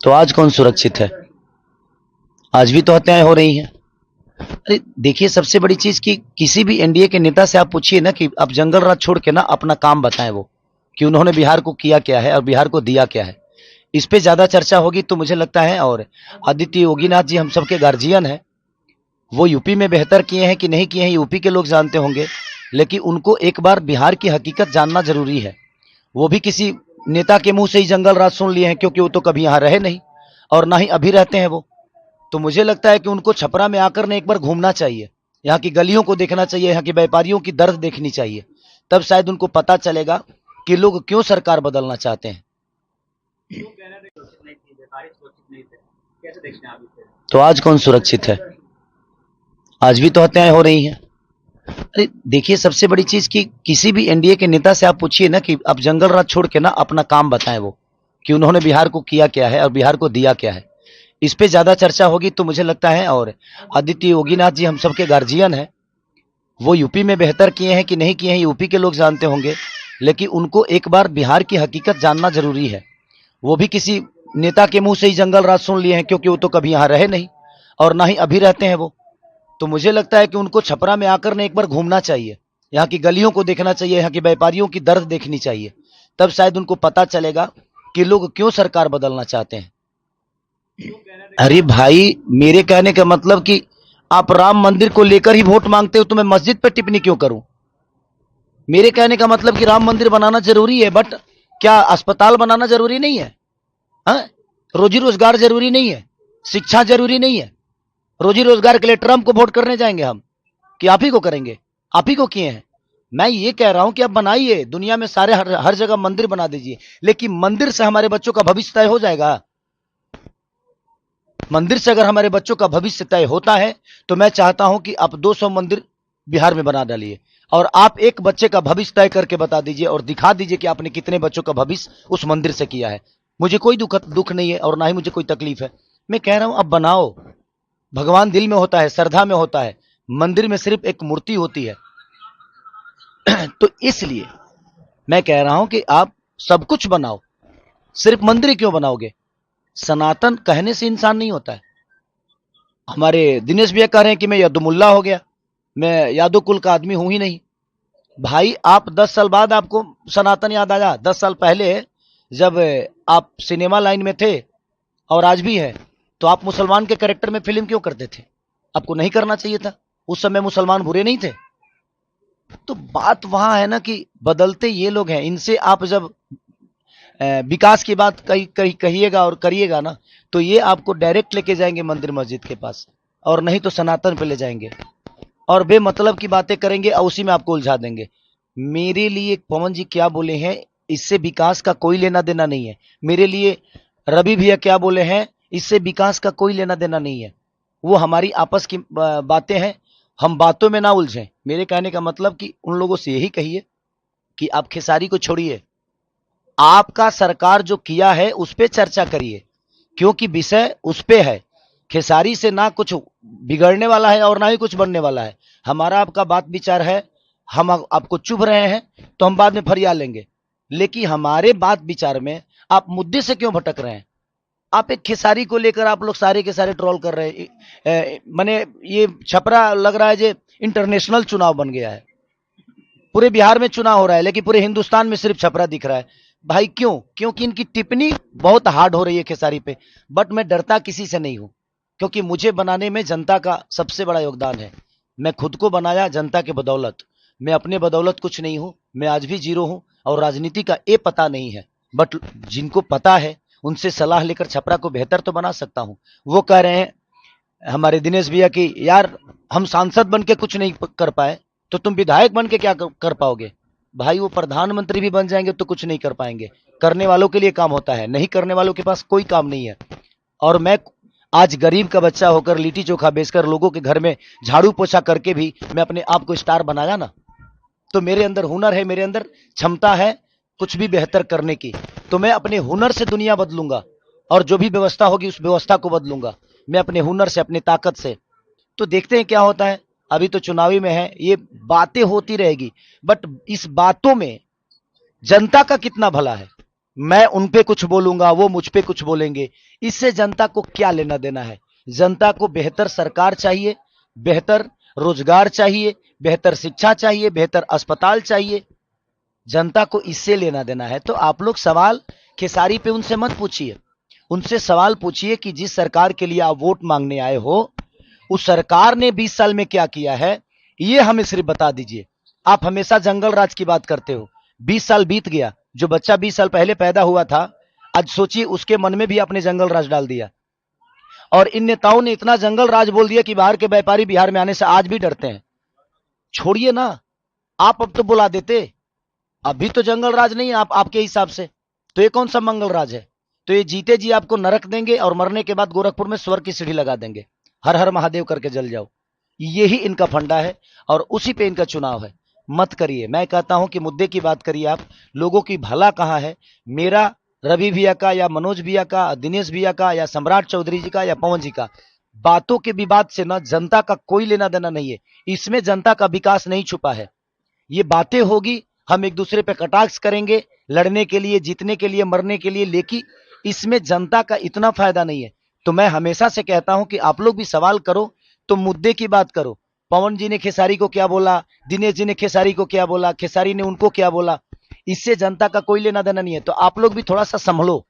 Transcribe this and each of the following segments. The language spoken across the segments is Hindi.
तो आज कौन सुरक्षित है? आज भी तो हत्याएं हो रही हैं। अरे देखिए, सबसे बड़ी चीज कि किसी भी एनडीए के नेता से आप पूछिए ना कि आप जंगल राज छोड़ के ना अपना काम बताएं, वो कि उन्होंने बिहार को किया क्या है और बिहार को दिया क्या है। इस पे ज्यादा चर्चा होगी तो मुझे लगता है। और आदित्य योगीनाथ जी हम सबके गार्जियन हैं, वो यूपी में बेहतर किए हैं कि नहीं किए हैं यूपी के लोग जानते होंगे, लेकिन उनको एक बार बिहार की हकीकत जानना जरूरी है। वो भी किसी नेता के मुंह से ही जंगल राज सुन लिए हैं, क्योंकि वो तो कभी यहाँ रहे नहीं और ना ही अभी रहते हैं वो। तो मुझे लगता है कि उनको छपरा में आकर ने एक बार घूमना चाहिए, यहाँ की गलियों को देखना चाहिए, यहाँ के व्यापारियों की दर्द देखनी चाहिए। तब शायद उनको पता चलेगा कि लोग क्यों सरकार बदलना चाहते हैं। तो आज कौन सुरक्षित है? आज भी तो हत्याएं हो रही हैं। अरे देखिए, सबसे बड़ी चीज कि किसी भी एनडीए के नेता से आप पूछिए ना कि आप जंगल राज छोड़ के ना अपना काम बताएं, वो कि उन्होंने बिहार को किया क्या है और बिहार को दिया क्या है। इस पे ज्यादा चर्चा होगी तो मुझे लगता है। और आदित्य योगीनाथ जी हम सबके गार्जियन हैं, वो यूपी में बेहतर किए हैं कि नहीं किए हैं यूपी के लोग जानते होंगे, लेकिन उनको एक बार बिहार की हकीकत जानना जरूरी है। वो भी किसी नेता के मुंह से ही जंगल राज सुन लिए हैं, क्योंकि वो तो कभी यहाँ रहे नहीं और ना ही अभी रहते हैं वो। तो मुझे लगता है कि उनको छपरा में आकर ने एक बार घूमना चाहिए, यहाँ की गलियों को देखना चाहिए, यहाँ के व्यापारियों की दर्द देखनी चाहिए। तब शायद उनको पता चलेगा कि लोग क्यों सरकार बदलना चाहते हैं। अरे भाई, मेरे कहने का मतलब कि आप राम मंदिर को लेकर ही वोट मांगते हो तो मैं मस्जिद पर टिप्पणी क्यों करूं? मेरे कहने का मतलब कि राम मंदिर बनाना जरूरी है, बट क्या अस्पताल बनाना जरूरी नहीं है? हाँ? रोजी रोजगार जरूरी नहीं है? शिक्षा जरूरी नहीं है? रोजी रोजगार के लिए ट्रंप को वोट करने जाएंगे हम कि आप ही को करेंगे? आप ही को किए हैं। मैं ये कह रहा हूं कि आप बनाइए, दुनिया में सारे हर जगह मंदिर बना दीजिए, लेकिन मंदिर से हमारे बच्चों का भविष्य तय हो जाएगा? मंदिर से अगर हमारे बच्चों का भविष्य तय होता है तो मैं चाहता हूं कि आप 200 मंदिर बिहार में बना डालिए और आप एक बच्चे का भविष्य तय करके बता दीजिए और दिखा दीजिए कि आपने कितने बच्चों का भविष्य उस मंदिर से किया है। मुझे कोई दुख नहीं है और ना ही मुझे कोई तकलीफ है। मैं कह रहा हूं, अब बनाओ। भगवान दिल में होता है, श्रद्धा में होता है, मंदिर में सिर्फ एक मूर्ति होती है। तो इसलिए मैं कह रहा हूं कि आप सब कुछ बनाओ, सिर्फ मंदिर क्यों बनाओगे? सनातन कहने से इंसान नहीं होता है। हमारे दिनेश भैया कह रहे हैं कि मैं यदुमुल्ला हो गया, मैं यादव कुल का आदमी हूं ही नहीं। भाई, आप 10 साल बाद आपको सनातन याद आया? 10 साल पहले जब आप सिनेमा लाइन में थे और आज भी है, तो आप मुसलमान के कैरेक्टर में फिल्म क्यों करते थे? आपको नहीं करना चाहिए था। उस समय मुसलमान बुरे नहीं थे। तो बात वहां है ना कि बदलते ये लोग हैं। इनसे आप जब विकास की बात कहिएगा और करिएगा ना, तो ये आपको डायरेक्ट लेके जाएंगे मंदिर मस्जिद के पास, और नहीं तो सनातन पे ले जाएंगे और बेमतलब की बातें करेंगे और उसी में आपको उलझा देंगे। मेरे लिए पवन जी क्या बोले हैं, इससे विकास का कोई लेना देना नहीं है। मेरे लिए रवि भैया क्या बोले हैं, इससे विकास का कोई लेना देना नहीं है। वो हमारी आपस की बातें हैं, हम बातों में ना उलझें। मेरे कहने का मतलब कि उन लोगों से यही कहिए कि आप खेसारी को छोड़िए, आपका सरकार जो किया है उस पर चर्चा करिए, क्योंकि विषय उस पे है। खेसारी से ना कुछ बिगड़ने वाला है और ना ही कुछ बनने वाला है। हमारा आपका बात विचार है, हम आपको चुभ रहे हैं तो हम बाद में फरिया लेंगे, लेकिन हमारे बात विचार में आप मुद्दे से क्यों भटक रहे हैं? आप एक खेसारी को लेकर आप लोग सारे के सारे ट्रोल कर रहे हैं। माने ये छपरा लग रहा है जो इंटरनेशनल चुनाव बन गया है। पूरे बिहार में चुनाव हो रहा है लेकिन पूरे हिंदुस्तान में सिर्फ छपरा दिख रहा है। भाई क्यों? क्योंकि इनकी टिप्पणी बहुत हार्ड हो रही है खेसारी पे। बट मैं डरता किसी से नहीं हूं, क्योंकि मुझे बनाने में जनता का सबसे बड़ा योगदान है। मैं खुद को बनाया जनता के बदौलत, मैं अपने बदौलत कुछ नहीं हूं। मैं आज भी जीरो हूं और राजनीति का ये पता नहीं है, बट जिनको पता है उनसे सलाह लेकर छपरा को बेहतर तो बना सकता हूं। वो कह रहे हैं हमारे दिनेश भैया की, यार हम सांसद बन के कुछ नहीं कर पाए तो तुम विधायक बन के क्या कर पाओगे? भाई, वो प्रधानमंत्री भी बन जाएंगे तो कुछ नहीं कर पाएंगे। करने वालों के लिए काम होता है, नहीं करने वालों के पास कोई काम नहीं है। और मैं आज गरीब का बच्चा होकर लिट्टी चोखा बेचकर लोगों के घर में झाड़ू पोछा करके भी मैं अपने आप को स्टार बनाया ना। तो मेरे अंदर हुनर है, मेरे अंदर क्षमता है कुछ भी बेहतर करने की। तो मैं अपने हुनर से दुनिया बदलूंगा और जो भी व्यवस्था होगी उस व्यवस्था को बदलूंगा, मैं अपने हुनर से, अपनी ताकत से। तो देखते हैं क्या होता है। अभी तो चुनावी में है, ये बातें होती रहेगी, बट इस बातों में जनता का कितना भला है मैं उन पे कुछ बोलूंगा, वो मुझ पे कुछ बोलेंगे। इससे जनता को क्या लेना देना है? जनता को बेहतर सरकार चाहिए, बेहतर रोजगार चाहिए, बेहतर शिक्षा चाहिए, बेहतर अस्पताल चाहिए। जनता को इससे लेना देना है। तो आप लोग सवाल खेसारी पे उनसे मत पूछिए, उनसे सवाल पूछिए कि जिस सरकार के लिए आप वोट मांगने आए हो, उस सरकार ने 20 साल में क्या किया है, ये हमें सिर्फ बता दीजिए। आप हमेशा जंगल राज की बात करते हो। 20 साल बीत गया, जो बच्चा 20 साल पहले पैदा हुआ था, आज सोचिए उसके मन में भी आपने जंगल राज डाल दिया। और इन नेताओं ने इतना जंगल राज बोल दिया कि बाहर के व्यापारी बिहार में आने से आज भी डरते हैं। छोड़िए ना, आप अब तो बुला देते। अभी तो जंगल राज नहीं है आपके हिसाब से, तो ये कौन सा मंगल राज है? तो ये जीते जी आपको नरक देंगे और मरने के बाद गोरखपुर में स्वर्ग की सीढ़ी लगा देंगे, हर हर महादेव करके जल जाओ। यही इनका फंडा है और उसी पे इनका चुनाव है। मत करिए, मैं कहता हूं कि मुद्दे की बात करिए। आप लोगों की भला कहां है? मेरा, रवि भैया का, या मनोज भैया का, दिनेश भैया का, या सम्राट चौधरी जी का, या पवन जी का, बातों के विवाद से ना जनता का कोई लेना देना नहीं है। इसमें जनता का विकास नहीं छुपा है। ये बातें होगी, हम एक दूसरे पे कटाक्ष करेंगे, लड़ने के लिए, जीतने के लिए, मरने के लिए, लेकिन इसमें जनता का इतना फायदा नहीं है। तो मैं हमेशा से कहता हूं कि आप लोग भी सवाल करो तो मुद्दे की बात करो। पवन जी ने खेसारी को क्या बोला, दिनेश जी ने खेसारी को क्या बोला, खेसारी ने उनको क्या बोला, इससे जनता का कोई लेना देना नहीं है। तो आप लोग भी थोड़ा सा संभलो,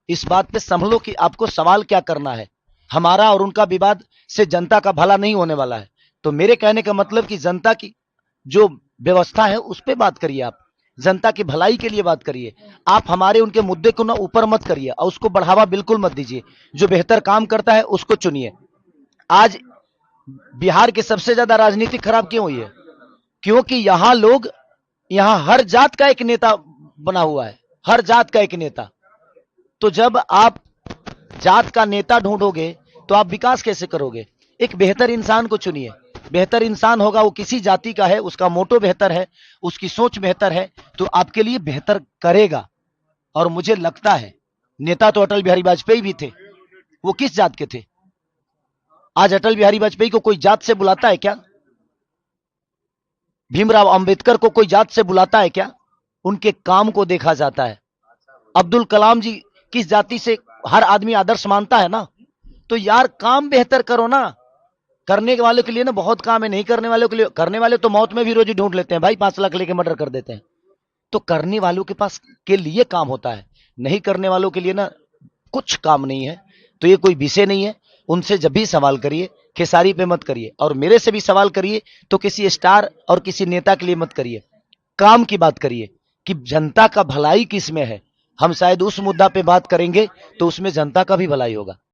इस बात पे संभलो कि आपको सवाल क्या करना है। हमारा और उनका विवाद से जनता का भला नहीं होने वाला है। तो मेरे कहने का मतलब कि जनता की जो व्यवस्था है उस पर बात करिए, आप जनता की भलाई के लिए बात करिए। आप हमारे उनके मुद्दे को ना ऊपर मत करिए और उसको बढ़ावा बिल्कुल मत दीजिए। जो बेहतर काम करता है उसको चुनिए। आज बिहार की सबसे ज्यादा राजनीति खराब क्यों हुई है? क्योंकि यहां लोग, यहां हर जात का एक नेता बना हुआ है, हर जात का एक नेता। तो जब आप जात का नेता ढूंढोगे तो आप विकास कैसे करोगे? एक बेहतर इंसान को चुनिए। बेहतर इंसान होगा, वो किसी जाति का है, उसका मोटो बेहतर है, उसकी सोच बेहतर है, तो आपके लिए बेहतर करेगा। और मुझे लगता है नेता तो अटल बिहारी वाजपेयी भी थे, वो किस जात के थे? आज अटल बिहारी वाजपेयी को कोई जात से बुलाता है क्या? भीमराव अंबेडकर को कोई जात से बुलाता है क्या? उनके काम को देखा जाता है। अब्दुल कलाम जी किस जाति से हर आदमी आदर्श मानता है ना। तो यार काम बेहतर करो ना। करने वालों के लिए ना बहुत काम है, नहीं करने वालों के लिए, करने वाले तो मौत में भी रोजी ढूंढ लेते हैं भाई, 5 लाख लेके मर्डर कर देते हैं। तो करने वालों के पास के लिए काम होता है, नहीं करने वालों के लिए ना कुछ काम नहीं है। तो ये कोई विषय नहीं है। उनसे जब भी सवाल करिए खेसारी पे मत करिए, और मेरे से भी सवाल करिए तो किसी स्टार और किसी नेता के लिए मत करिए। काम की बात करिए कि जनता का भलाई किस में है। हम शायद उस मुद्दा पे बात करेंगे तो उसमें जनता का भी भलाई होगा।